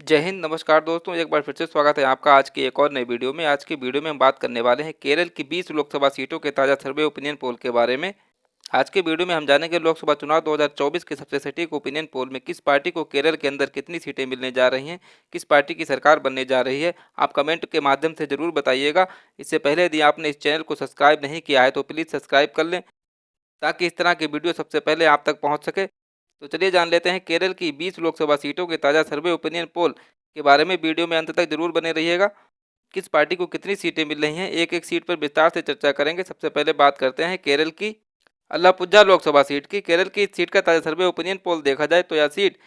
जय हिंद, नमस्कार दोस्तों। एक बार फिर से स्वागत है आपका आज की एक और नई वीडियो में। आज की वीडियो में हम बात करने वाले हैं केरल की 20 लोकसभा सीटों के ताज़ा सर्वे ओपिनियन पोल के बारे में। आज के वीडियो में हम जानेंगे लोकसभा चुनाव 2024 के सबसे सटीक ओपिनियन पोल में किस पार्टी को केरल के अंदर कितनी सीटें मिलने जा रही हैं, किस पार्टी की सरकार बनने जा रही है। आप कमेंट के माध्यम से ज़रूर बताइएगा। इससे पहले यदि आपने इस चैनल को सब्सक्राइब नहीं किया है तो प्लीज़ सब्सक्राइब कर लें, ताकि इस तरह की वीडियो सबसे पहले आप तक पहुँच सके। तो चलिए जान लेते हैं केरल की 20 लोकसभा सीटों के ताज़ा सर्वे ओपिनियन पोल के बारे में। वीडियो में अंत तक जरूर बने रहिएगा। किस पार्टी को कितनी सीटें मिल रही हैं, एक एक सीट पर विस्तार से चर्चा करेंगे। सबसे पहले बात करते हैं केरल की अलापुझा लोकसभा सीट की। केरल की इस सीट का ताज़ा सर्वे ओपिनियन पोल देखा जाए तो यह सीट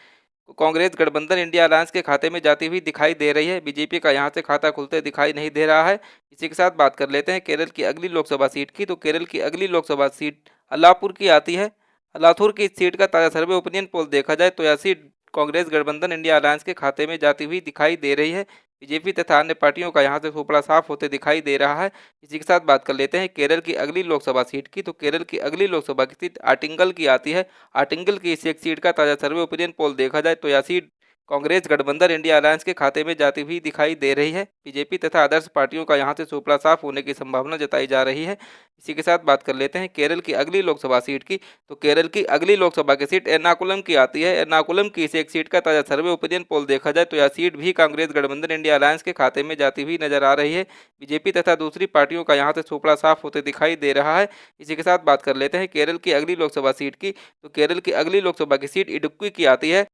कांग्रेस गठबंधन इंडिया अलायंस के खाते में जाती हुई दिखाई दे रही है। बीजेपी का यहां से खाता खुलते दिखाई नहीं दे रहा है। इसी के साथ बात कर लेते हैं केरल की अगली लोकसभा सीट की। तो केरल की अगली लोकसभा सीट अलापुर की आती है। अलाथुर की इस सीट का ताज़ा सर्वे ओपिनियन पोल देखा जाए तो यह सीट कांग्रेस गठबंधन इंडिया अलायंस के खाते में जाती हुई दिखाई दे रही है। बीजेपी तथा अन्य पार्टियों का यहां से सुपड़ा साफ होते दिखाई दे रहा है। इसी के साथ बात कर लेते हैं केरल की अगली लोकसभा सीट की। तो केरल की अगली लोकसभा की सीट आटिंगल की आती है। आटिंगल की इस एक सीट का ताज़ा सर्वे ओपिनियन पोल देखा जाए तो यह सीट कांग्रेस गठबंधन इंडिया अलायंस के खाते में जाती हुई दिखाई दे रही है। बीजेपी तथा आदर्श पार्टियों का यहां से सुपड़ा साफ होने की संभावना जताई जा रही है। इसी के साथ बात कर लेते हैं केरल की अगली लोकसभा सीट की। तो केरल की अगली लोकसभा की सीट एर्नाकुलम की आती है। एर्नाकुलम की इस एक सीट का ताज़ा सर्वे ओपिनियन पोल देखा जाए तो यह सीट भी कांग्रेस गठबंधन इंडिया अलायंस के खाते में जाती हुई नजर आ रही है। बीजेपी तथा दूसरी पार्टियों का यहाँ से सुपड़ा साफ होते दिखाई दे रहा है। इसी के साथ बात कर लेते हैं केरल की अगली लोकसभा सीट की। तो केरल की अगली लोकसभा की सीट इडुक्की की आती है।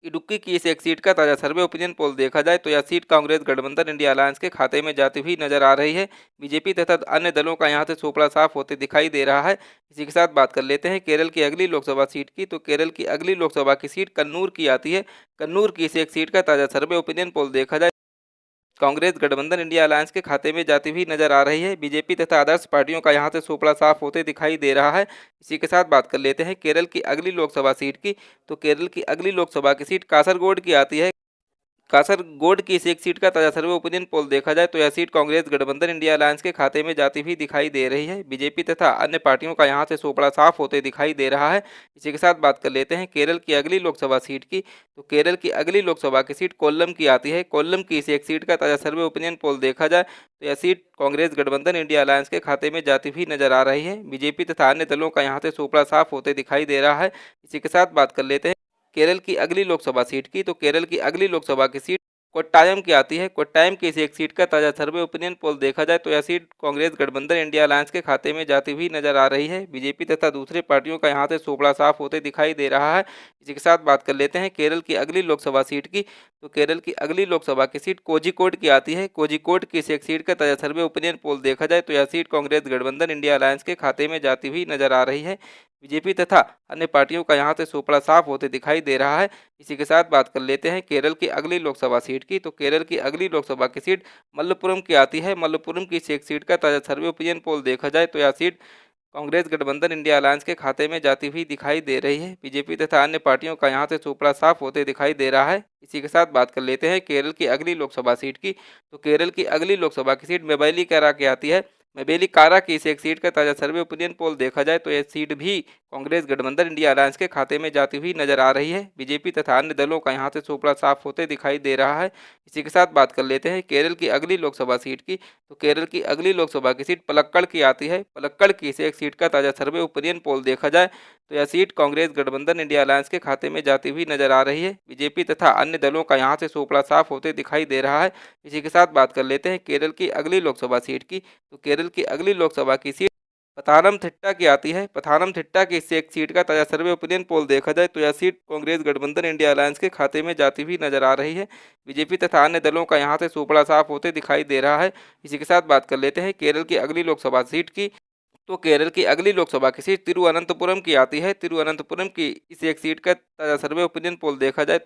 इडुक्की की इस एक सीट का ताज़ा सर्वे ओपिनियन पोल देखा जाए तो यह सीट कांग्रेस गठबंधन इंडिया अलायंस के खाते में जाती हुई नजर आ रही है। बीजेपी तथा अन्य दलों का यहां से सुपड़ा साफ होते दिखाई दे रहा है। इसी के साथ बात कर लेते हैं केरल की अगली लोकसभा सीट की। तो केरल की अगली लोकसभा की सीट कन्नूर की आती है। कन्नूर की इस एक सीट का ताज़ा सर्वे ओपिनियन पोल देखा जाए कांग्रेस गठबंधन इंडिया अलायंस के खाते में जाती हुई नजर आ रही है। बीजेपी तथा आदर्श पार्टियों का यहां से सुपड़ा साफ होते दिखाई दे रहा है। इसी के साथ बात कर लेते हैं केरल की अगली लोकसभा सीट की। तो केरल की अगली लोकसभा की सीट कासरगोड की आती है। कासरगोड की इस एक सीट का ताज़ा सर्वे ओपिनियन पोल देखा जाए तो यह सीट कांग्रेस गठबंधन इंडिया अलायंस के खाते में जाती हुई दिखाई दे रही है। बीजेपी तथा अन्य पार्टियों का यहां से सोपड़ा साफ होते दिखाई दे रहा है। इसी के साथ बात कर लेते हैं केरल की अगली लोकसभा सीट की। तो केरल की अगली लोकसभा की सीट कोल्लम की आती है। कोल्लम की इस एक सीट का ताज़ा सर्वे ओपिनियन पोल देखा जाए तो यह सीट कांग्रेस गठबंधन इंडिया अलायंस के खाते में जाती हुई नजर आ रही है। बीजेपी तथा अन्य दलों का यहाँ से सोपड़ा साफ होते दिखाई दे रहा है। इसी के साथ बात कर लेते हैं केरल की अगली लोकसभा सीट की। तो केरल की अगली लोकसभा की सीट कोट्टायम की आती है। कोट्टायम की इस एक सीट का ताज़ा सर्वे ओपिनियन पोल देखा जाए तो यह सीट कांग्रेस गठबंधन इंडिया अलायंस के खाते में जाती हुई नजर आ रही है। बीजेपी तथा दूसरे पार्टियों का यहाँ से सोपड़ा साफ होते दिखाई दे रहा है। इसी के साथ बात कर लेते हैं केरल की अगली लोकसभा सीट की। तो केरल की अगली लोकसभा की सीट कोझिकोड की आती है। कोझिकोड की इस एक सीट का ताज़ा सर्वे ओपिनियन पोल देखा जाए तो यह सीट कांग्रेस गठबंधन इंडिया अलायंस के खाते में जाती हुई नजर आ रही है। बीजेपी तथा अन्य पार्टियों का यहाँ से सोपड़ा साफ होते दिखाई दे रहा है। इसी के साथ बात कर लेते हैं केरल की अगली लोकसभा सीट की। तो केरल की अगली लोकसभा की सीट मल्लपुरम की आती है। मल्लपुरम की इस एक सीट का ताज़ा सर्वे ओपिनियन पोल देखा जाए तो यह सीट कांग्रेस गठबंधन इंडिया अलायंस के खाते में जाती हुई दिखाई दे रही है। बीजेपी तथा अन्य पार्टियों का यहाँ से सोपड़ा साफ होते दिखाई दे रहा है। इसी के साथ बात कर लेते हैं केरल की अगली लोकसभा सीट की। तो केरल की अगली लोकसभा की सीट मेबैली कारा की आती है। मेबेली कारा की इस एक सीट का ताज़ा सर्वे ओपिनियन पोल देखा जाए तो यह सीट भी कांग्रेस गठबंधन इंडिया अलायंस के खाते में जाती हुई नजर आ रही है। बीजेपी तथा अन्य दलों का यहाँ से सोपड़ा साफ होते दिखाई दे रहा है। इसी के साथ बात कर लेते हैं केरल की अगली लोकसभा सीट की। तो केरल की अगली लोकसभा की सीट पलक्कड़ की आती है। पलक्कड़ की इस एक सीट का ताज़ा सर्वे ओपिनियन पोल देखा जाए तो यह सीट कांग्रेस गठबंधन इंडिया अलायंस के खाते में जाती हुई नजर आ रही है। बीजेपी तथा अन्य दलों का यहाँ से सोपड़ा साफ होते दिखाई दे रहा है। इसी के साथ बात कर लेते हैं केरल की अगली लोकसभा सीट की। तो केरल की अगली लोकसभा की सीट पथानमथिट्टा की आती है। पथानमथिट्टा की इस एक सीट का ताज़ा सर्वे ओपिनियन पोल देखा जाए तो यह सीट कांग्रेस गठबंधन इंडिया अलायंस के खाते में जाती हुई नजर आ रही है। बीजेपी तथा अन्य दलों का यहाँ से सोपड़ा साफ होते दिखाई दे रहा है। इसी के साथ बात कर लेते हैं केरल की अगली लोकसभा सीट की। तो केरल की अगली लोकसभा की सीट तिरुवनंतपुरम की आती है। तिरुवनंतपुरम की इस एक सीट का ताज़ा सर्वे ओपिनियन पोल देखा जाए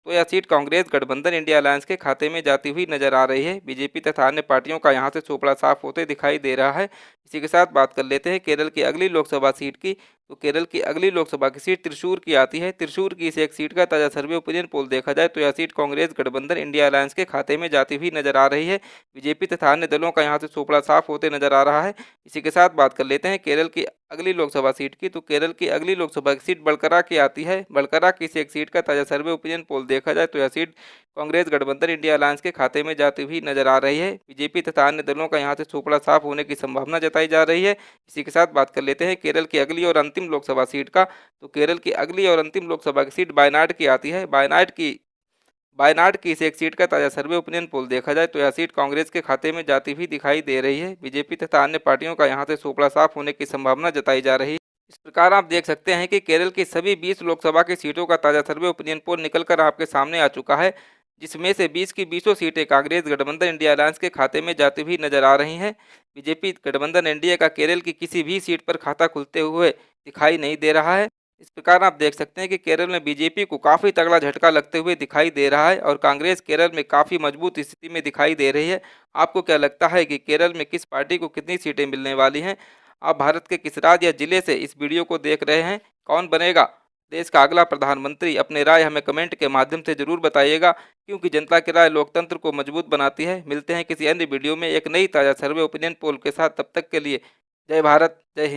तो यह सीट कांग्रेस गठबंधन इंडिया अलायंस के खाते में जाती हुई नजर आ रही है। बीजेपी तथा अन्य पार्टियों का यहाँ से सोपड़ा साफ होते दिखाई दे रहा है। इसी के साथ बात कर लेते हैं केरल की अगली लोकसभा सीट की। तो केरल की अगली लोकसभा की सीट त्रिशूर की आती है। त्रिशूर की इस एक सीट का ताज़ा सर्वे ओपिनियन पोल देखा जाए तो यह सीट कांग्रेस गठबंधन इंडिया अलायंस के खाते में जाती हुई नजर आ रही है। बीजेपी तथा अन्य दलों का यहाँ से सोपड़ा साफ होते नजर आ रहा है। इसी के साथ बात कर लेते हैं केरल की अगली लोकसभा सीट की। तो केरल की अगली लोकसभा की सीट बड़करा की आती है। बड़करा की इस एक सीट का ताज़ा सर्वे ओपिनियन पोल देखा जाए तो यह सीट कांग्रेस गठबंधन इंडिया अलायंस के खाते में जाती हुई नजर आ रही है। बीजेपी तथा अन्य दलों का यहाँ से सोपड़ा साफ होने की संभावना जताई जा रही है। इसी के साथ बात कर लेते हैं केरल की अगली और अंतिम लोकसभा सीट का। तो केरल की अगली और अंतिम लोकसभा की सीट वायनाड की आती है। वायनाड की इस एक सीट का ताज़ा सर्वे ओपिनियन पोल देखा जाए तो यह सीट कांग्रेस के खाते में जाती हुई दिखाई दे रही है। बीजेपी तथा अन्य पार्टियों का यहाँ से सोपड़ा साफ होने की संभावना जताई जा रही है। इस प्रकार आप देख सकते हैं कि केरल की सभी 20 लोकसभा की सीटों का ताज़ा सर्वे ओपिनियन पोल निकलकर आपके सामने आ चुका है, जिसमें से 20 की 20 सीटें कांग्रेस गठबंधन इंडिया अलायंस के खाते में जाती हुई नजर आ रही हैं। बीजेपी गठबंधन एनडीए का केरल की किसी भी सीट पर खाता खुलते हुए दिखाई नहीं दे रहा है। इस प्रकार आप देख सकते हैं कि केरल में बीजेपी को काफ़ी तगड़ा झटका लगते हुए दिखाई दे रहा है और कांग्रेस केरल में काफ़ी मजबूत स्थिति में दिखाई दे रही है। आपको क्या लगता है कि केरल में किस पार्टी को कितनी सीटें मिलने वाली हैं? आप भारत के किस राज्य या जिले से इस वीडियो को देख रहे हैं? कौन बनेगा देश का अगला प्रधानमंत्री? अपने राय हमें कमेंट के माध्यम से जरूर बताइएगा, क्योंकि जनता की राय लोकतंत्र को मजबूत बनाती है। मिलते हैं किसी अन्य वीडियो में एक नई ताज़ा सर्वे ओपिनियन पोल के साथ। तब तक के लिए जय भारत, जय हिंद।